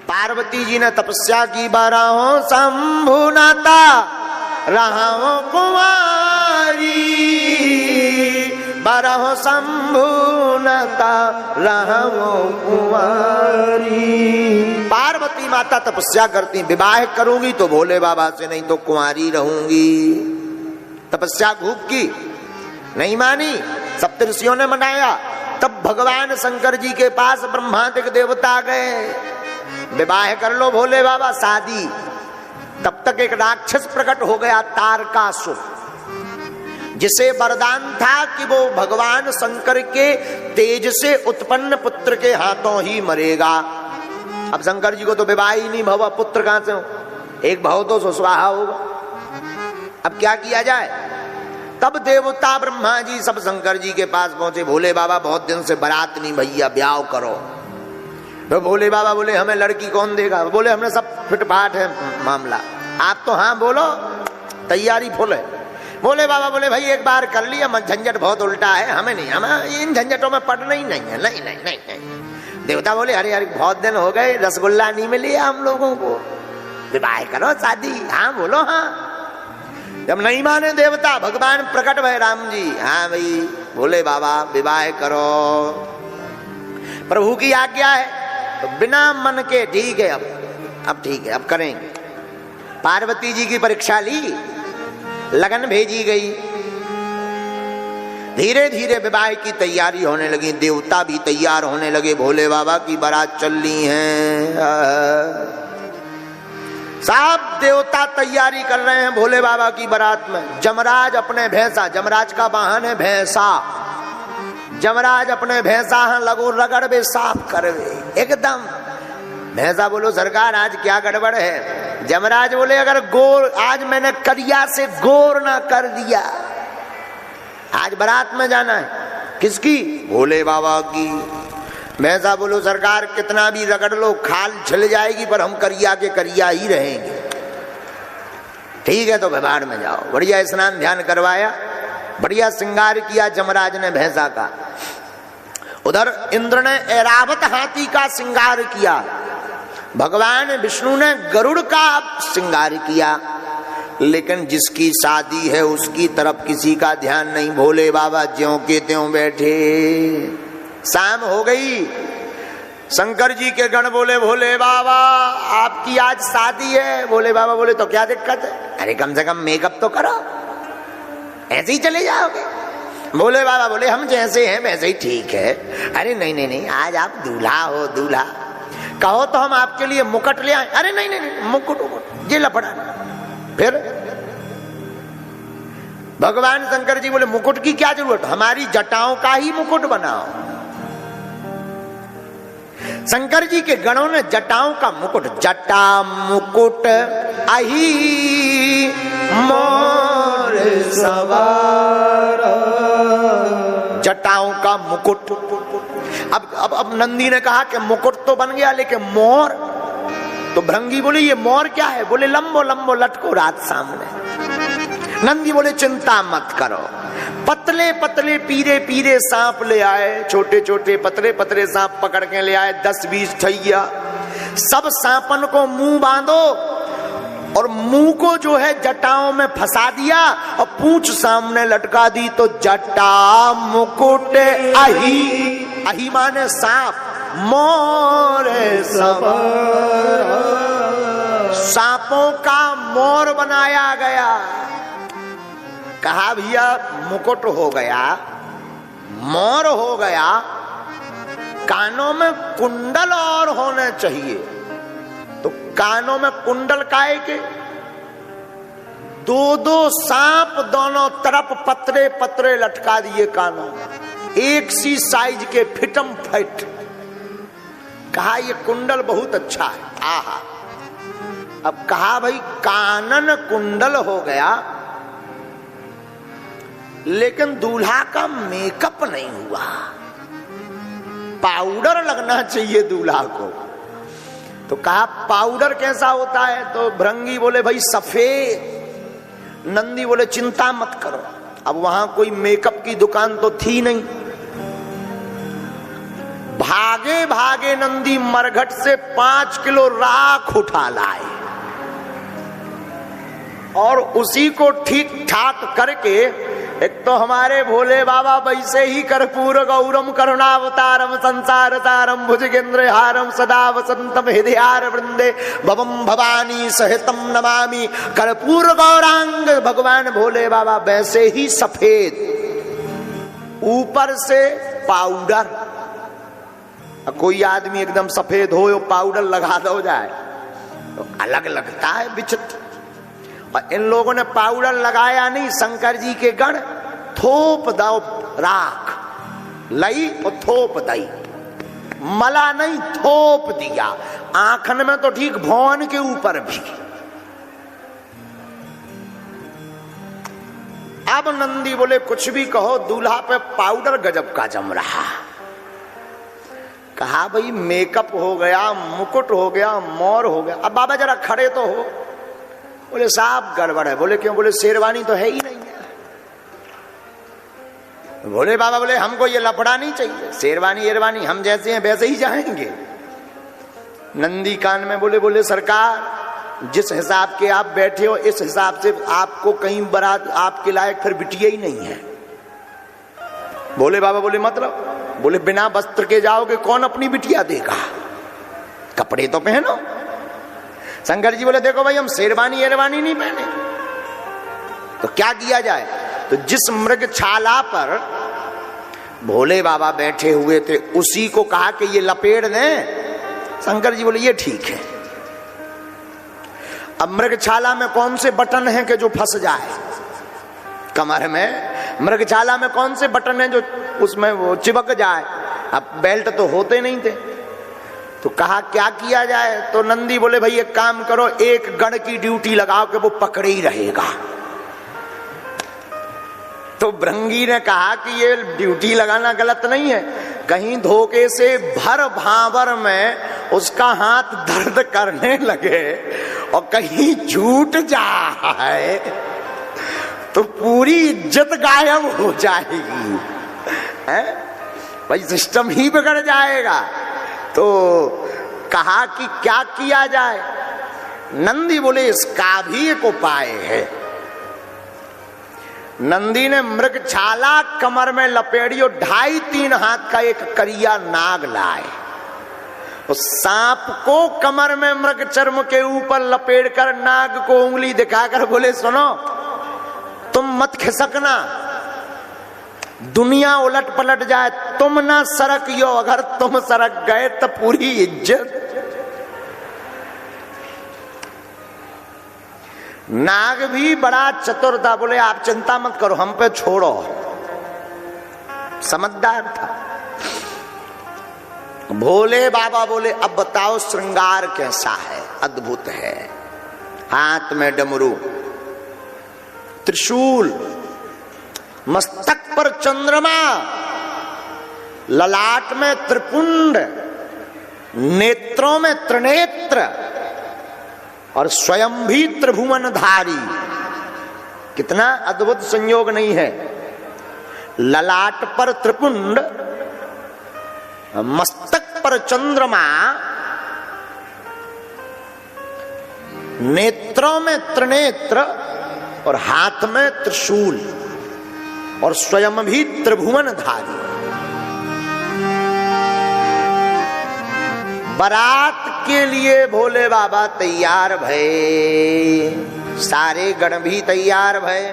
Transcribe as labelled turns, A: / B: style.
A: पार्वती जी ने तपस्या की, बारहों शंभु नाता रहाओ कुंवारी, बारहों शंभु नाता रहाओ कुंवारी। पार्वती माता तपस्या करती, विवाह करूंगी तो भोले बाबा से, नहीं तो कुंवारी रहूंगी। तपस्या खूब की, नहीं मानी, सप्तऋषियों ने मनाया। तब भगवान शंकर जी के पास ब्रह्मादिक देवता गए, विवाह कर लो भोले बाबा, शादी। तब तक एक राक्षस प्रकट हो गया, तारकासुर, जिसे वरदान था कि वो भगवान शंकर के तेज से उत्पन्न पुत्र के हाथों ही मरेगा। अब शंकर जी को तो विवाह ही नहीं, भव पुत्र कहां से हो, एक भव तो सुस्वाहा होगा। अब क्या किया जाए? तब देवता ब्रह्मा जी सब शंकर जी के पास पहुंचे, भोले बाबा बहुत दिन से बारात नहीं भैया, ब्याह करो। तो भोले बाबा बोले हमें लड़की कौन देगा? बोले हमने सब फिटफाट है मामला, आप तो हाँ बोलो, तैयारी फुल है। भोले बाबा बोले भाई एक बार कर लिया, झंझट बहुत उल्टा है, हमें नहीं, हमें इन झंझटों में पड़ना ही नहीं है। नहीं नहीं नहीं नहीं। देवता बोले अरे यार बहुत दिन हो गए, रसगुल्ला नहीं मिली हम लोगों को, विवाह करो, शादी। हाँ बोलो हाँ। जब नहीं माने देवता, भगवान प्रकट भय राम जी, हाँ भाई भोले बाबा विवाह करो, प्रभु की आज्ञा है। तो बिना मन के ठीक है, अब ठीक है, अब करेंगे। पार्वती जी की परीक्षा ली, लगन भेजी गई, धीरे धीरे विवाह की तैयारी होने लगी, देवता भी तैयार होने लगे, भोले बाबा की बारात चल रही है, सब देवता तैयारी कर रहे हैं भोले बाबा की बारात में। जमराज अपने भैंसा, जमराज का वाहन है भैंसा, जमराज अपने भैंसा लगो रगड़ बे साफ करवे एकदम। भैंसा बोलो सरकार आज क्या गड़बड़ है? जमराज बोले अगर गोर आज मैंने करिया से गोर ना कर दिया, आज बारात में जाना है, किसकी? भोले बाबा की। भैंसा बोलो सरकार कितना भी रगड़ लो खाल छिल जाएगी, पर हम करिया के करिया ही रहेंगे। ठीक है तो व्यवहार में जाओ। बढ़िया स्नान ध्यान करवाया, बढ़िया श्रृंगार किया जमराज ने भैंसा का। उधर इंद्र ने ऐरावत हाथी का श्रृंगार किया, भगवान विष्णु ने गरुड़ का श्रृंगार किया। लेकिन जिसकी शादी है उसकी तरफ किसी का ध्यान नहीं, भोले बाबा ज्यों के त्यों बैठे। शाम हो गई, शंकर जी के गण बोले भोले बाबा आपकी आज शादी है। भोले बाबा बोले तो क्या दिक्कत है? अरे कम से कम मेकअप तो करो, ऐसे ही चले जाओगे? भोले बाबा बोले हम जैसे हैं वैसे ही ठीक है। अरे नहीं नहीं नहीं, आज आप दूल्हा हो, दूल्हा कहो तो हम आपके लिए मुकुट ले आए। अरे नहीं नहीं नहीं, मुकुट ये लफड़ा। फिर भगवान शंकर जी बोले मुकुट की क्या जरूरत, हमारी जटाओं का ही मुकुट बनाओ। शंकर जी के गणों ने जटाओं का मुकुट, जटा मुकुट अही मोर सवार, जटाओं का मुकुट। अब नंदी ने कहा कि मुकुट तो बन गया लेकिन मोर, तो भृंगी बोले ये मोर क्या है? बोले लंबो लंबो लटको रात सामने। नंदी बोले चिंता मत करो, पतले पतले पीरे पीरे सांप ले आए, छोटे छोटे पतले पतले सांप पकड़ के ले आए, 10-20 ठैया। सब सांपन को मुंह बांधो और मुंह को जो है जटाओं में फंसा दिया और पूंछ सामने लटका दी, तो जटा मुकुट अही, अही माने सांप, मोर सवार, सांपों का मोर बनाया गया। कहा भैया मुकुट हो गया, मोर हो गया, कानों में कुंडल और होने चाहिए। तो कानों में कुंडल काहे के? दो दो सांप दोनों तरफ पतरे पतरे लटका दिए कानों में, एक सी साइज के, फिटम फिट। कहा ये कुंडल बहुत अच्छा है। आहा, अब कहा भाई कानन कुंडल हो गया, लेकिन दूल्हा का मेकअप नहीं हुआ, पाउडर लगना चाहिए दूल्हा को। तो कहा पाउडर कैसा होता है? तो भृंगी बोले भाई सफेद। नंदी बोले चिंता मत करो, अब वहां कोई मेकअप की दुकान तो थी नहीं। भागे भागे नंदी मरघट से 5 किलो राख उठा लाए और उसी को ठीक ठाक करके, एक तो हमारे भोले बाबा वैसे ही कर्पूर गौरम करुणावतारम संसार सारम भुजगेंद्र हारम सदा वसंतम हृदयार वृंदे भवम भवानी सहितम नमामि कर्पूर गौरांग। भगवान भोले बाबा वैसे ही सफेद, ऊपर से पाउडर। कोई आदमी एकदम सफेद हो पाउडर लगा दो जाए तो अलग लगता है, विचित्र। और इन लोगों ने पाउडर लगाया नहीं, शंकर जी के गण थोप दो राख लई और थोप दई, मला नहीं थोप दिया, आंखन में तो ठीक भवन के ऊपर भी। अब नंदी बोले कुछ भी कहो, दूल्हा पे पाउडर गजब का जम रहा। कहा भाई मेकअप हो गया, मुकुट हो गया, मोर हो गया, अब बाबा जरा खड़े तो हो। बोले साहब गड़बड़ है। बोले क्यों? बोले शेरवानी तो है ही नहीं है। बोले बाबा बोले हमको ये लफड़ा नहीं चाहिए, शेरवानी एरवानी हम जैसे हैं वैसे ही जाएंगे। नंदी कान में बोले सरकार जिस हिसाब के आप बैठे हो इस हिसाब से आपको कहीं बारात आपके लायक फिर बिटिया ही नहीं है। बोले बाबा बोले मतलब? बोले बिना वस्त्र के जाओगे, कौन अपनी बिटिया देगा, कपड़े तो पहनो। शंकर जी बोले देखो भाई हम शेरवानी एरवानी नहीं पहने, तो क्या किया जाए? तो जिस मृगछाला पर भोले बाबा बैठे हुए थे उसी को कहा कि ये लपेट दें। शंकर जी बोले ये ठीक है। अब मृगछाला में कौन से बटन हैं कि जो फंस जाए कमर में? मृगछाला में कौन से बटन हैं जो उसमें वो चिपक जाए? अब बेल्ट तो होते नहीं थे। तो कहा क्या किया जाए? तो नंदी बोले भाई एक काम करो, एक गण की ड्यूटी लगाओ कि वो पकड़े ही रहेगा। तो भृंगी ने कहा कि ये ड्यूटी लगाना गलत नहीं है, कहीं धोखे से भर भावर में उसका हाथ दर्द करने लगे और कहीं छूट जाए तो पूरी इज्जत गायब हो जाएगी, है? भाई सिस्टम ही बिगड़ जाएगा। तो कहा कि क्या किया जाए? नंदी बोले इसका भी एक उपाय है। नंदी ने मृगछाला कमर में लपेड़ी और 2.5-3 हाथ का एक करिया नाग लाए। उस सांप को कमर में मृग चर्म के ऊपर लपेट कर नाग को उंगली दिखाकर बोले सुनो तुम मत खिसकना, दुनिया उलट पलट जाए तुम ना सरक यो, अगर तुम सरक गए तो पूरी इज्जत। नाग भी बड़ा चतुर था, बोले आप चिंता मत करो हम पे छोड़ो, समझदार था। भोले बाबा बोले अब बताओ श्रृंगार कैसा है? अद्भुत है। हाथ में डमरू, त्रिशूल, मस्तक पर चंद्रमा, ललाट में त्रिपुंड, नेत्रों में त्रिनेत्र और स्वयं भी त्रिभुवनधारी। कितना अद्भुत संयोग नहीं है? ललाट पर त्रिपुंड, मस्तक पर चंद्रमा, नेत्रों में त्रिनेत्र और हाथ में त्रिशूल और स्वयं भी त्रिभुवनधारी। बारात के लिए भोले बाबा तैयार भये, सारे गण भी तैयार भये।